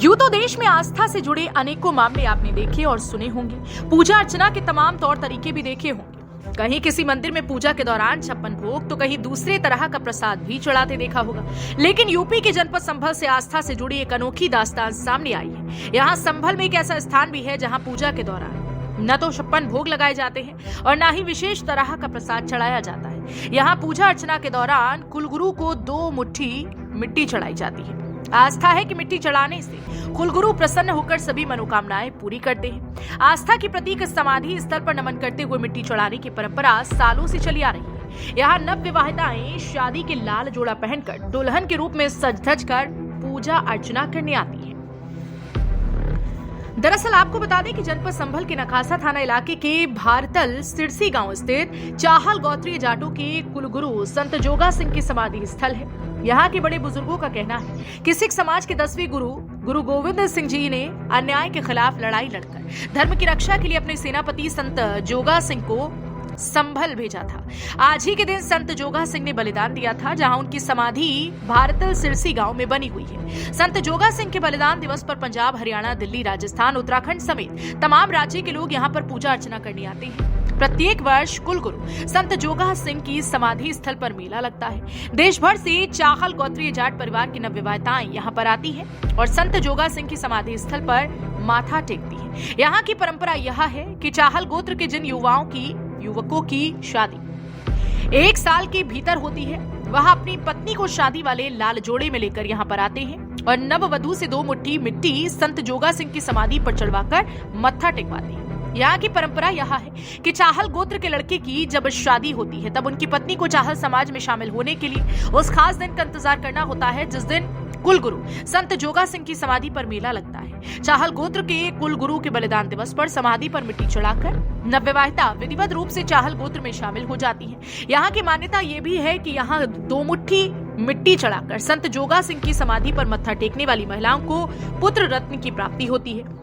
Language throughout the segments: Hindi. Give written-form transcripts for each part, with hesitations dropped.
यूं तो देश में आस्था से जुड़े अनेकों मामले आपने देखे और सुने होंगे। पूजा अर्चना के तमाम तौर तरीके भी देखे होंगे। कहीं किसी मंदिर में पूजा के दौरान 56 भोग तो कहीं दूसरे तरह का प्रसाद भी चढ़ाते देखा होगा। लेकिन यूपी के जनपद संभल से आस्था से जुड़ी एक अनोखी दास्तान सामने आई है। यहाँ संभल में एक ऐसा स्थान भी है जहाँ पूजा के दौरान न तो 56 भोग लगाए जाते हैं और न ही विशेष तरह का प्रसाद चढ़ाया जाता है। यहाँ पूजा अर्चना के दौरान कुलगुरु को 2 मुट्ठी मिट्टी चढ़ाई जाती है। आस्था है कि मिट्टी चढ़ाने से कुलगुरु प्रसन्न होकर सभी मनोकामनाएं पूरी करते हैं। आस्था की प्रतीक समाधि स्थल पर नमन करते हुए मिट्टी चढ़ाने की परंपरा सालों से चली आ रही है। यहाँ नव विवाहिताएं शादी के लाल जोड़ा पहनकर दुल्हन के रूप में सज धज कर पूजा अर्चना करने आती हैं। दरअसल आपको बता दें कि जनपद संभल के नखासा थाना इलाके के भारतल सिरसी गांव स्थित चाहल गोत्रीय जाटों के कुलगुरु संत जोगा सिंह की समाधि स्थल है। यहाँ के बड़े बुजुर्गों का कहना है कि सिख समाज के 10वें गुरु गोविंद सिंह जी ने अन्याय के खिलाफ लड़ाई लड़कर धर्म की रक्षा के लिए अपने सेनापति संत जोगा सिंह को संभल भेजा था। आज ही के दिन संत जोगा सिंह ने बलिदान दिया था, जहां उनकी समाधि भारतल सिरसी गांव में बनी हुई है। संत जोगा सिंह के बलिदान दिवस पर पंजाब, हरियाणा, दिल्ली, राजस्थान, उत्तराखंड समेत तमाम राज्य के लोग यहां पर पूजा अर्चना करने आते हैं। प्रत्येक वर्ष कुलगुरु संत जोगा सिंह की समाधि स्थल पर मेला लगता है। देश भर से चाहल गोत्रीय जाट परिवार की नवविवाहिताएं यहाँ पर आती हैं और संत जोगा सिंह की समाधि स्थल पर माथा टेकती हैं। यहाँ की परंपरा यह है कि चाहल गोत्र के जिन युवकों की शादी 1 साल के भीतर होती है, वह अपनी पत्नी को शादी वाले लाल जोड़े में लेकर यहाँ पर आते हैं और नववधू से 2 मुट्ठी मिट्टी संत जोगा सिंह की समाधि पर चढ़वाकर मत्था टेकवाते हैं। यहाँ की परंपरा यह है कि चाहल गोत्र के लड़के की जब शादी होती है तब उनकी पत्नी को चाहल समाज में शामिल होने के लिए उस खास दिन का इंतजार करना होता है जिस दिन कुलगुरु संत जोगा सिंह की समाधि पर मेला लगता है। चाहल गोत्र के कुलगुरु के बलिदान दिवस पर समाधि पर मिट्टी चढ़ाकर नवविवाहिता विधिवत रूप से चाहल गोत्र में शामिल हो जाती है। यहाँ की मान्यता ये भी है कि यहाँ 2 मुट्ठी मिट्टी चढ़ाकर संत जोगा सिंह की समाधि पर मत्था टेकने वाली महिलाओं को पुत्र रत्न की प्राप्ति होती है।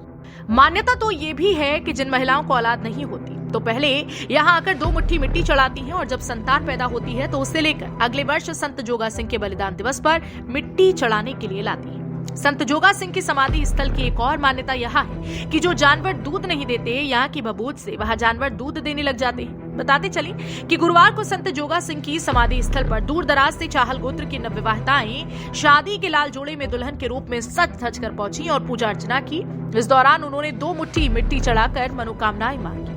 मान्यता तो ये भी है कि जिन महिलाओं को औलाद नहीं होती तो पहले यहाँ आकर 2 मुट्ठी मिट्टी चढ़ाती हैं और जब संतान पैदा होती है तो उससे लेकर अगले वर्ष संत जोगा सिंह के बलिदान दिवस पर मिट्टी चढ़ाने के लिए लाती है। संत जोगा सिंह की समाधि स्थल की एक और मान्यता यह है कि जो जानवर दूध नहीं देते, यहाँ की बबूत से वह जानवर दूध देने लग जाते हैं। बताते चले कि गुरुवार को संत जोगा सिंह की समाधि स्थल पर दूर दराज से चाहल गोत्र की नवविवाहिताएं शादी के लाल जोड़े में दुल्हन के रूप में सज धज कर पहुंची और पूजा अर्चना की। इस दौरान उन्होंने 2 मुट्ठी मिट्टी चढ़ाकर मनोकामनाएं मांगी।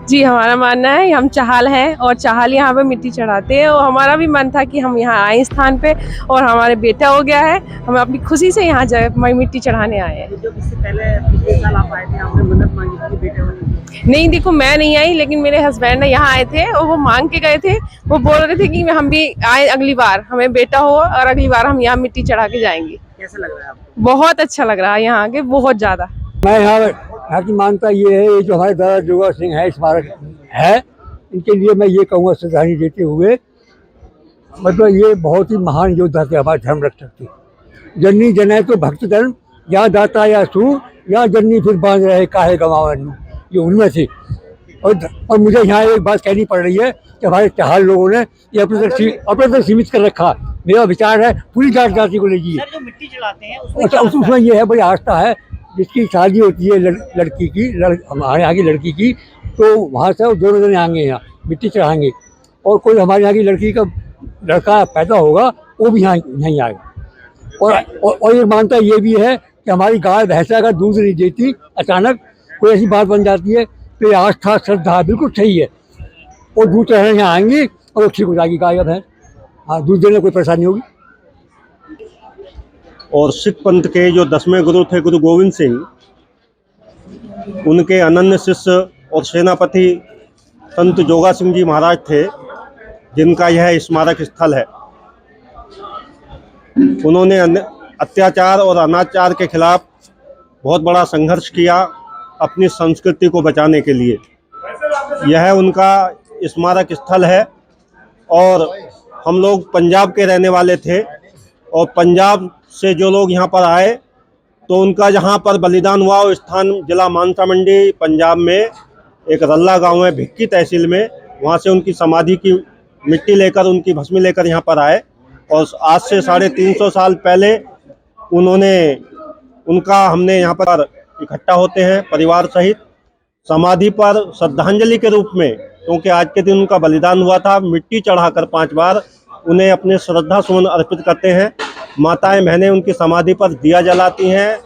जी, हमारा मानना है हम चाहल हैं और चाहल यहाँ पे मिट्टी चढ़ाते हैं और हमारा भी मन था कि हम यहाँ आए स्थान पे और हमारे बेटा हो गया है। हम अपनी खुशी से यहाँ मिट्टी चढ़ाने आए हैं। जो इससे पहले पिछले साल आप आए थे, आपने मन्नत मांगी थी बेटे होने की? नहीं, देखो मैं नहीं आई, लेकिन मेरे हस्बैंड यहाँ आए थे और वो मांग के गए थे। वो बोल रहे थे कि हम भी आए, अगली बार हमें बेटा हो और अगली बार हम यहाँ मिट्टी चढ़ा के जाएंगे। कैसा लग रहा है आपको? बहुत अच्छा लग रहा है यहाँ आके, बहुत ज्यादा। मैं यहाँ की मानता ये है, ये जो हमारे दादा जोगा सिंह है स्मारक है, इनके लिए मैं ये कहूँगा श्रद्धांजलि देते हुए, मतलब ये बहुत ही महान योद्धा थे, हमारे धर्म रक्षक थे। जननी जनै तो भक्त धर्म, या दाता या सूर, या जननी फिर बांध रहे काहे गवावन, ये उनमें थे। और मुझे यहाँ एक बात कहनी पड़ रही है कि हमारे चाहल लोगों ने ये अपने तक सीमित कर रखा। मेरा विचार है पूरी जाट जाति को लीजिए। सर, जो मिट्टी चढ़ाते हैं उसमें ये है, बड़ी आस्था है। जिसकी शादी होती है लड़की की, हमारे यहाँ की लड़की की, तो वहाँ से दोनों जने आएंगे, यहाँ मिट्टी चढ़ाएंगे। और कोई हमारे यहाँ की लड़की का लड़का पैदा होगा वो भी यहाँ नहीं आएगा। और ये मानता ये भी है कि हमारी गाय भैंस अगर दूध नहीं देती, अचानक कोई ऐसी बात बन जाती है, तो ये आस्था श्रद्धा बिल्कुल सही है। और दूध चढ़ाने यहाँ आएंगे और ठीक हो जाएगी गाय या भैंस। हाँ, दूध देने में कोई परेशानी होगी। और सिख पंथ के जो 10वें गुरु थे गुरु गोविंद सिंह, उनके अनन्य शिष्य और सेनापति संत जोगा सिंह जी महाराज थे, जिनका यह स्मारक स्थल है। उन्होंने अत्याचार और अनाचार के खिलाफ बहुत बड़ा संघर्ष किया अपनी संस्कृति को बचाने के लिए। यह उनका स्मारक स्थल है। और हम लोग पंजाब के रहने वाले थे और पंजाब से जो लोग यहाँ पर आए तो उनका जहाँ पर बलिदान हुआ वो स्थान जिला मानसा मंडी पंजाब में एक रल्ला गांव है, भिक्की तहसील में। वहाँ से उनकी समाधि की मिट्टी लेकर, उनकी भस्मी लेकर यहाँ पर आए और आज से 350 साल पहले उन्होंने उनका हमने यहाँ पर इकट्ठा होते हैं परिवार सहित समाधि पर श्रद्धांजलि के रूप में, क्योंकि आज के दिन उनका बलिदान हुआ था। मिट्टी चढ़ाकर 5 बार उन्हें अपने श्रद्धा सुमन अर्पित करते हैं। माताएं बहनें उनकी समाधि पर दिया जलाती हैं,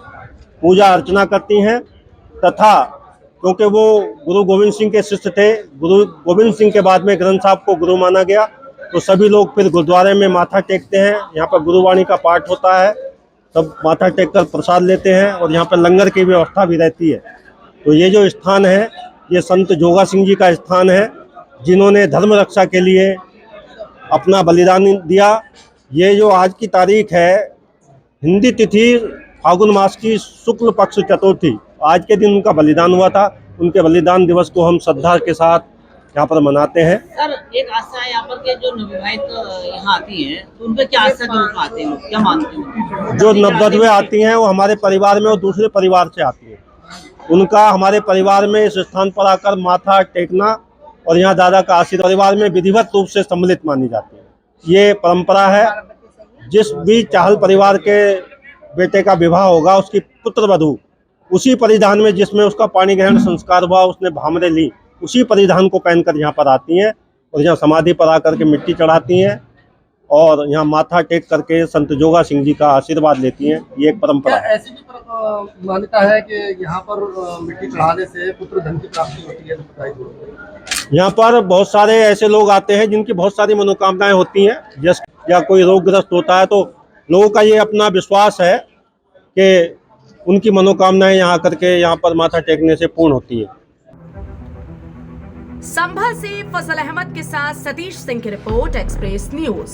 पूजा अर्चना करती हैं, तथा क्योंकि वो गुरु गोविंद सिंह के शिष्य थे, गुरु गोविंद सिंह के बाद में ग्रंथ साहब को गुरु माना गया, तो सभी लोग फिर गुरुद्वारे में माथा टेकते हैं। यहाँ पर गुरुवाणी का पाठ होता है, सब माथा टेक कर प्रसाद लेते हैं और यहाँ पर लंगर की व्यवस्था भी रहती है। तो ये जो स्थान है, ये संत जोगा सिंह जी का स्थान है, जिन्होंने धर्म रक्षा के लिए अपना बलिदान दिया। ये जो आज की तारीख है, हिंदी तिथि फागुन मास की शुक्ल पक्ष चतुर्थी, आज के दिन उनका बलिदान हुआ था। उनके बलिदान दिवस को हम श्रद्धा के साथ यहाँ पर मनाते हैं। सर, एक आस्था है यहाँ पर के जो नवविवाहित यहाँ आती हैं, तो उनपे क्या आस्था के रूप में आते हैं लोग, क्या मानते हैं? जो नववधुएं आती हैं वो हमारे परिवार में और दूसरे परिवार से आती हैं। उनका हमारे परिवार में इस स्थान पर आकर माथा टेकना और यहाँ दादा का आशीर्वाद परिवार में विधिवत रूप से सम्मिलित मानी जाती है। ये परंपरा है। जिस भी चाहल परिवार के बेटे का विवाह होगा, उसकी पुत्र वधू उसी परिधान में जिसमें उसका पाणी ग्रहण संस्कार हुआ, उसने भामरे ली, उसी परिधान को पहनकर यहाँ पर आती हैं और यहाँ समाधि पर आकर के मिट्टी चढ़ाती हैं और यहाँ माथा टेक करके संत जोगा सिंह जी का आशीर्वाद लेती हैं। ये एक परंपरा है। ऐसी भी मान्यता है कि यहाँ पर मिट्टी चढ़ाने से पुत्र धन की प्राप्ति होती है, तो बताइए। यहाँ पर बहुत सारे ऐसे लोग आते हैं जिनकी बहुत सारी मनोकामनाएं होती हैं, जैसे या कोई रोगग्रस्त होता है, तो लोगों का ये अपना विश्वास है कि उनकी मनोकामनाएं यहाँ करके यहाँ पर माथा टेकने से पूर्ण होती है। संभल से फजल अहमद के साथ सतीश सिंह की रिपोर्ट, एक्सप्रेस न्यूज।